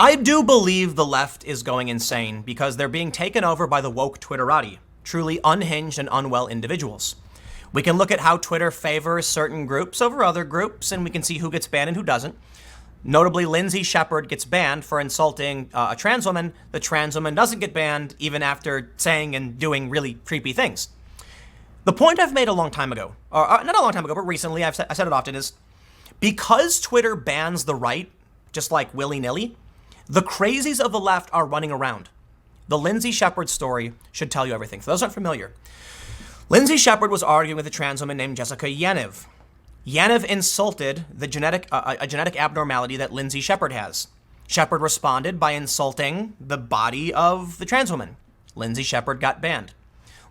I do believe the left is going insane because they're being taken over by the woke Twitterati, truly unhinged and unwell individuals. We can look at how Twitter favors certain groups over other groups, and we can see who gets banned and who doesn't. Notably, Lindsay Shepherd gets banned for insulting a trans woman. The trans woman doesn't get banned even after saying and doing really creepy things. The point I've made a long time ago, or not a long time ago, but recently, I said it often, is because Twitter bans the right, just like willy-nilly, the crazies of the left are running around. The Lindsay Shepherd story should tell you everything. For those who aren't familiar, Lindsay Shepherd was arguing with a trans woman named Jessica Yaniv. Yaniv insulted a genetic abnormality that Lindsay Shepherd has. Shepherd responded by insulting the body of the trans woman. Lindsay Shepherd got banned.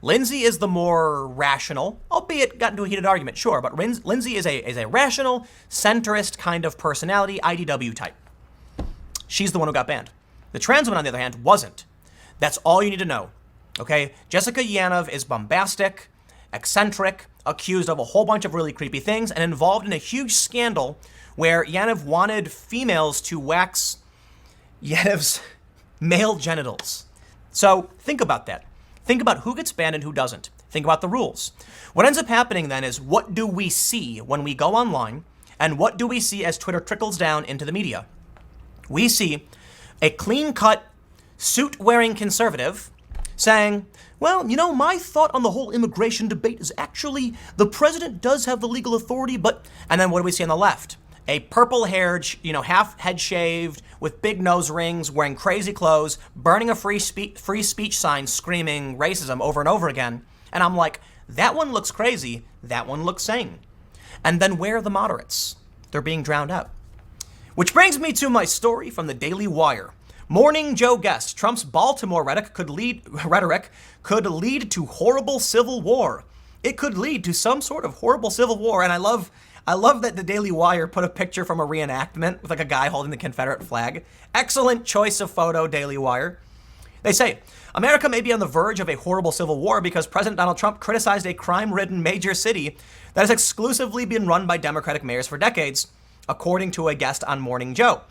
Lindsay is the more rational, albeit got into a heated argument, sure, but Lindsay is a rational, centrist kind of personality, IDW type. She's the one who got banned. The trans woman, on the other hand, wasn't. That's all you need to know, okay? Jessica Yaniv is bombastic, eccentric, accused of a whole bunch of really creepy things, and involved in a huge scandal where Yaniv wanted females to wax Yaniv's male genitals. So think about that. Think about who gets banned and who doesn't. Think about the rules. What ends up happening then is, what do we see when we go online, and what do we see as Twitter trickles down into the media? We see a clean-cut, suit-wearing conservative saying, well, you know, my thought on the whole immigration debate is actually the president does have the legal authority, but... And then what do we see on the left? A purple-haired, half head-shaved, with big nose rings, wearing crazy clothes, burning a free speech sign, screaming racism over and over again. And I'm like, that one looks crazy, that one looks sane. And then where are the moderates? They're being drowned out. Which brings me to my story from the Daily Wire. Morning Joe guessed Trump's Baltimore rhetoric could lead to horrible civil war. It could lead to some sort of horrible civil war. And I love that the Daily Wire put a picture from a reenactment with like a guy holding the Confederate flag. Excellent choice of photo, Daily Wire. They say, America may be on the verge of a horrible civil war because President Donald Trump criticized a crime-ridden major city that has exclusively been run by Democratic mayors for decades, according to a guest on Morning Joe.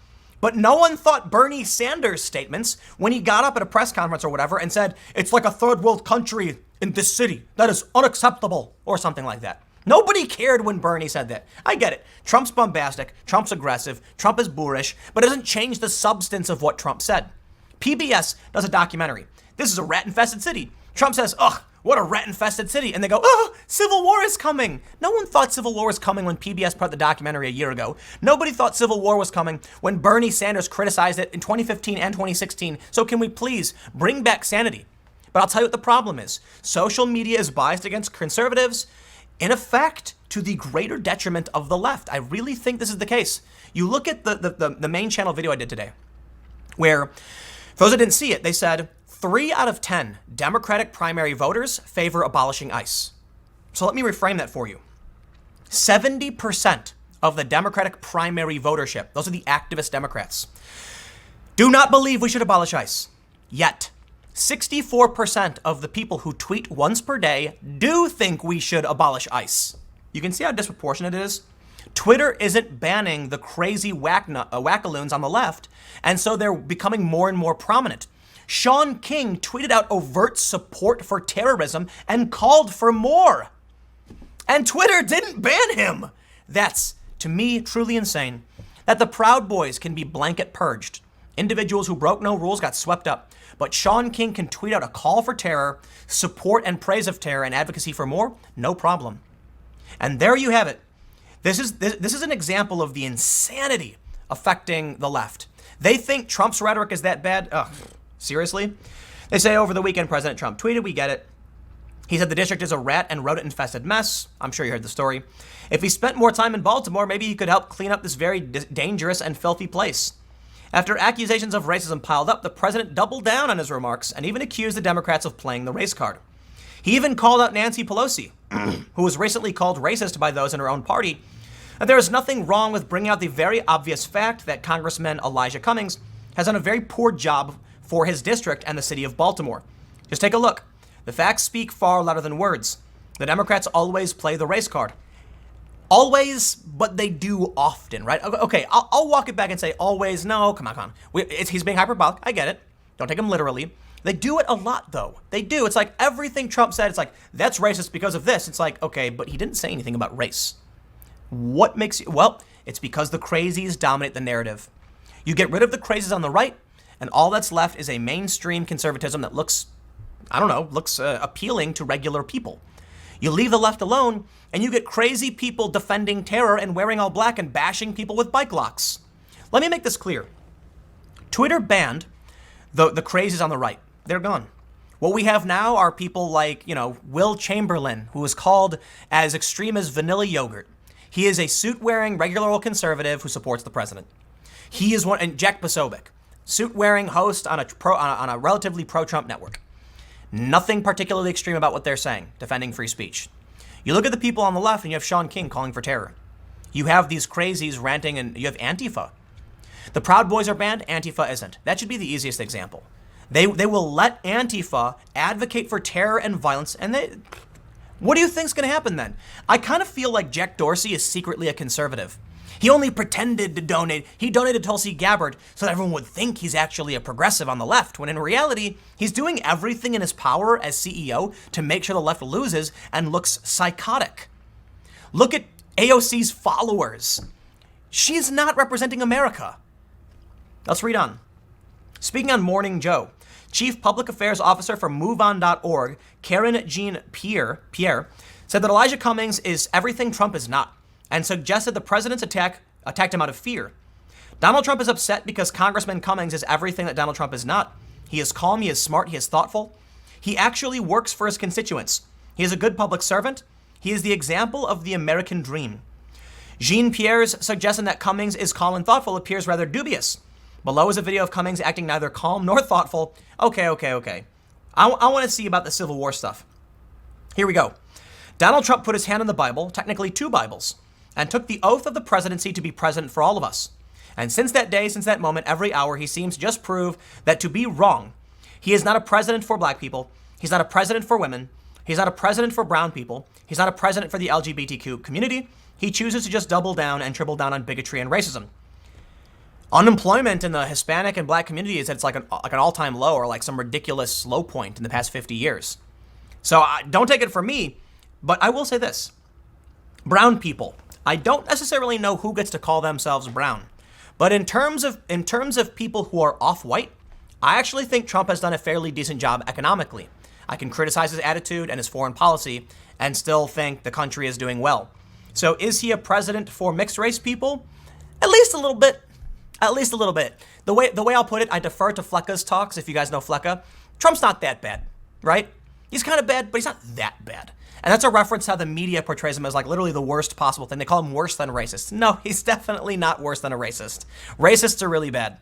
But no one thought Bernie Sanders' statements when he got up at a press conference or whatever and said, it's like a third world country in this city. That is unacceptable, or something like that. Nobody cared when Bernie said that. I get it. Trump's bombastic, Trump's aggressive, Trump is boorish, but it doesn't change the substance of what Trump said. PBS does a documentary. This is a rat-infested city. Trump says, ugh, what a rat-infested city. And they go, oh, civil war is coming. No one thought civil war was coming when PBS put the documentary a year ago. Nobody thought civil war was coming when Bernie Sanders criticized it in 2015 and 2016. So can we please bring back sanity? But I'll tell you what the problem is. Social media is biased against conservatives, in effect, to the greater detriment of the left. I really think this is the case. You look at the main channel video I did today, where, for those that didn't see it, they said 3 out of 10 Democratic primary voters favor abolishing ICE. So let me reframe that for you. 70% of the Democratic primary votership, those are the activist Democrats, do not believe we should abolish ICE. Yet, 64% of the people who tweet once per day do think we should abolish ICE. You can see how disproportionate it is. Twitter isn't banning the crazy wackaloons on the left, and so they're becoming more and more prominent. Sean King tweeted out overt support for terrorism and called for more. And Twitter didn't ban him. That's, to me, truly insane. That the Proud Boys can be blanket purged. Individuals who broke no rules got swept up. But Sean King can tweet out a call for terror, support and praise of terror, and advocacy for more, no problem. And there you have it. This is an example of the insanity affecting the left. They think Trump's rhetoric is that bad. Ugh, seriously? They say over the weekend President Trump tweeted, we get it. He said the district is a rat and rodent-infested mess. I'm sure you heard the story. If he spent more time in Baltimore, maybe he could help clean up this very dangerous and filthy place. After accusations of racism piled up, the president doubled down on his remarks and even accused the Democrats of playing the race card. He even called out Nancy Pelosi, who was recently called racist by those in her own party. And there is nothing wrong with bringing out the very obvious fact that Congressman Elijah Cummings has done a very poor job for his district and the city of Baltimore. Just take a look. The facts speak far louder than words. The Democrats always play the race card. Always, but they do often, right? Okay, I'll walk it back and say always. No, come on. He's being hyperbolic. I get it. Don't take him literally. They do it a lot, though. They do. It's like everything Trump said, it's like, that's racist because of this. It's like, okay, but he didn't say anything about race. What makes you? Well, it's because the crazies dominate the narrative. You get rid of the crazies on the right, and all that's left is a mainstream conservatism that looks appealing to regular people. You leave the left alone, and you get crazy people defending terror and wearing all black and bashing people with bike locks. Let me make this clear. Twitter banned the crazies on the right. They're gone. What we have now are people like, Will Chamberlain, who is called as extreme as vanilla yogurt. He is a suit-wearing, regular old conservative who supports the president. He is one, and Jack Posobiec, suit-wearing host on a relatively pro-Trump network. Nothing particularly extreme about what they're saying, defending free speech. You look at the people on the left and you have Sean King calling for terror. You have these crazies ranting, and you have Antifa. The Proud Boys are banned, Antifa isn't. That should be the easiest example. They will let Antifa advocate for terror and violence, and what do you think's going to happen then? I kind of feel like Jack Dorsey is secretly a conservative. He only pretended to donate. He donated Tulsi Gabbard so that everyone would think he's actually a progressive on the left, when in reality, he's doing everything in his power as CEO to make sure the left loses and looks psychotic. Look at AOC's followers. She's not representing America. Let's read on. Speaking on Morning Joe, Chief Public Affairs Officer for MoveOn.org, Karen Jean Pierre, said that Elijah Cummings is everything Trump is not, and suggested the president's attacked him out of fear. Donald Trump is upset because Congressman Cummings is everything that Donald Trump is not. He is calm, he is smart, he is thoughtful. He actually works for his constituents. He is a good public servant. He is the example of the American dream. Jean Pierre's suggestion that Cummings is calm and thoughtful appears rather dubious. Below is a video of Cummings acting neither calm nor thoughtful. Okay. I want to see about the Civil War stuff. Here we go. Donald Trump put his hand on the Bible, technically 2 Bibles, and took the oath of the presidency to be president for all of us. And since that day, since that moment, every hour, he seems to just prove that to be wrong. He is not a president for black people. He's not a president for women. He's not a president for brown people. He's not a president for the LGBTQ community. He chooses to just double down and triple down on bigotry and racism. Unemployment in the Hispanic and black community is at like an all-time low, or like some ridiculous low point in the past 50 years. So don't take it from me, but I will say this. Brown people, I don't necessarily know who gets to call themselves brown, but in terms of people who are off-white, I actually think Trump has done a fairly decent job economically. I can criticize his attitude and his foreign policy and still think the country is doing well. So is he a president for mixed race people? At least a little bit. At least a little bit. The way I'll put it, I defer to Flecka's talks, if you guys know Flecka. Trump's not that bad, right? He's kind of bad, but he's not that bad. And that's a reference to how the media portrays him as like literally the worst possible thing. They call him worse than racist. No, he's definitely not worse than a racist. Racists are really bad.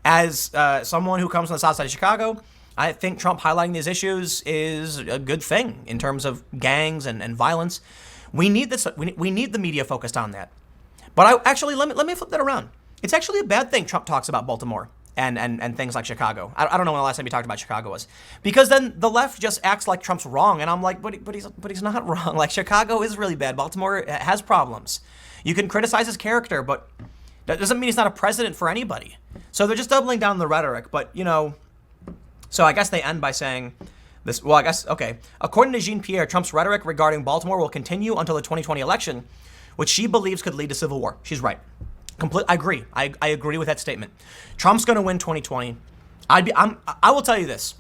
As someone who comes from the south side of Chicago, I think Trump highlighting these issues is a good thing in terms of gangs and violence. We need this. We need the media focused on that. But let me flip that around. It's actually a bad thing Trump talks about Baltimore and things like Chicago. I don't know when the last time he talked about Chicago was. Because then the left just acts like Trump's wrong, and I'm like, but he's not wrong. Like, Chicago is really bad. Baltimore has problems. You can criticize his character, but that doesn't mean he's not a president for anybody. So they're just doubling down on the rhetoric. But, so I guess they end by saying this. Well, I guess, okay. According to Jean Pierre, Trump's rhetoric regarding Baltimore will continue until the 2020 election, which she believes could lead to civil war. She's right. I agree. I agree with that statement. Trump's going to win 2020. I will tell you this.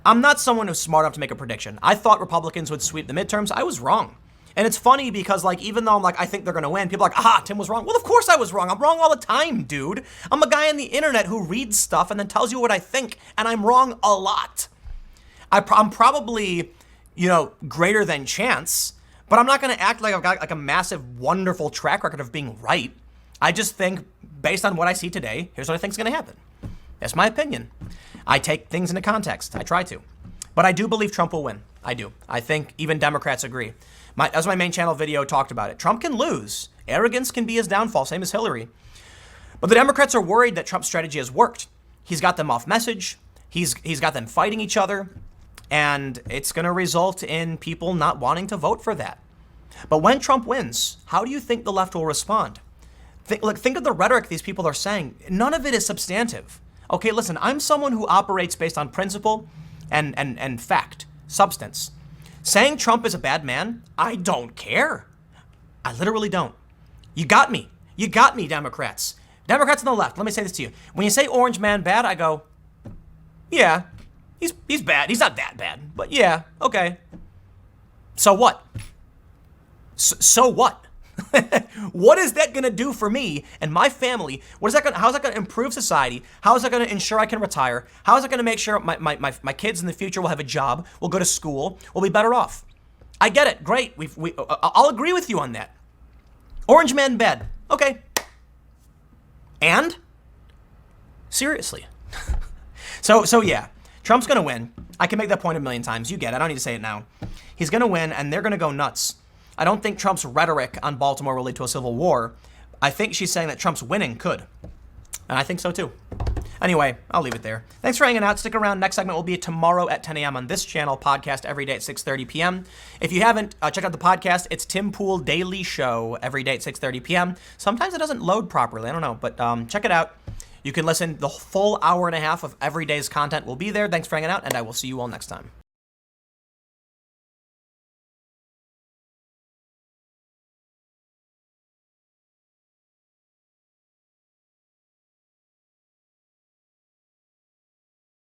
I'm not someone who's smart enough to make a prediction. I thought Republicans would sweep the midterms. I was wrong. And it's funny because, like, even though I'm like, I think they're going to win, people are like, aha, Tim was wrong. Well, of course I was wrong. I'm wrong all the time, dude. I'm a guy on the internet who reads stuff and then tells you what I think, and I'm wrong a lot. I'm probably, greater than chance, but I'm not going to act like I've got like a massive, wonderful track record of being right. I just think, based on what I see today, here's what I think is going to happen. That's my opinion. I take things into context. I try to. But I do believe Trump will win. I do. I think even Democrats agree. As my main channel video talked about it, Trump can lose. Arrogance can be his downfall, same as Hillary. But the Democrats are worried that Trump's strategy has worked. He's got them off message. He's got them fighting each other. And it's going to result in people not wanting to vote for that. But when Trump wins, how do you think the left will respond? Think of the rhetoric these people are saying. None of it is substantive. Okay, listen, I'm someone who operates based on principle and fact, substance. Saying Trump is a bad man, I don't care. I literally don't. You got me. You got me, Democrats. Democrats on the left, let me say this to you. When you say orange man bad, I go, yeah, he's bad. He's not that bad, but yeah, okay. So what? So what? What is that going to do for me and my family? How's that going to improve society? How is that going to ensure I can retire? How is that going to make sure my kids in the future will have a job, will go to school, will be better off? I get it. Great. I'll agree with you on that. Orange man bad. Okay. And? Seriously. So yeah, Trump's going to win. I can make that point a million times. You get it. I don't need to say it now. He's going to win, and they're going to go nuts. I don't think Trump's rhetoric on Baltimore will lead to a civil war. I think she's saying that Trump's winning could. And I think so too. Anyway, I'll leave it there. Thanks for hanging out. Stick around. Next segment will be tomorrow at 10 a.m. on this channel, podcast every day at 6:30 p.m. If you haven't, check out the podcast. It's Tim Pool Daily Show every day at 6:30 p.m. Sometimes it doesn't load properly. I don't know, but check it out. You can listen. The full hour and a half of every day's content will be there. Thanks for hanging out, and I will see you all next time.